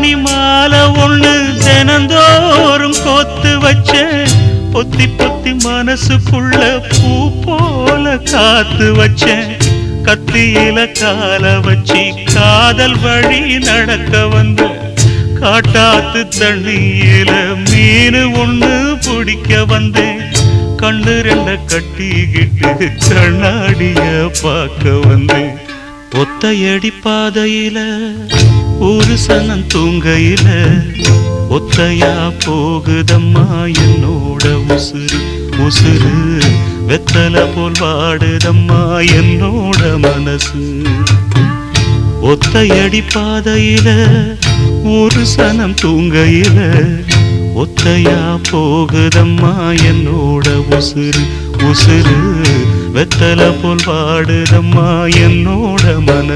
பனி மாலை ஒண்ணு தினந்தோறும் கோத்து வச்ச பொத்தி பொத்தி மனசுக்குள்ள பூ போல காத்து வச்சேன் கத்தியில கால வச்சி காதல் வழி நடக்க வந்த காட்டாத்து தண்ணியில மீன் ஒண்ணு பிடிக்க வந்தேன் கண்ணு ரெண்ட கட்டிக்கிட்டு கண்ணாடிய பார்க்க வந்தேன் ஒத்தையடி பாதையில ஒரு சனம் தூங்கையில ஒத்தையா போகுதம்மா என்னோட உசுறு உசுறு வெத்தல போல் வாடுதம்மா என்னோட மனசு ஒத்தையடி பாதையில ஒரு சனம் தூங்கையில ஒத்தையா போகுதம்மா என்னோட உசுறு உசுறு வெத்தல போல் வாடுதம்மா என்னோட மனசு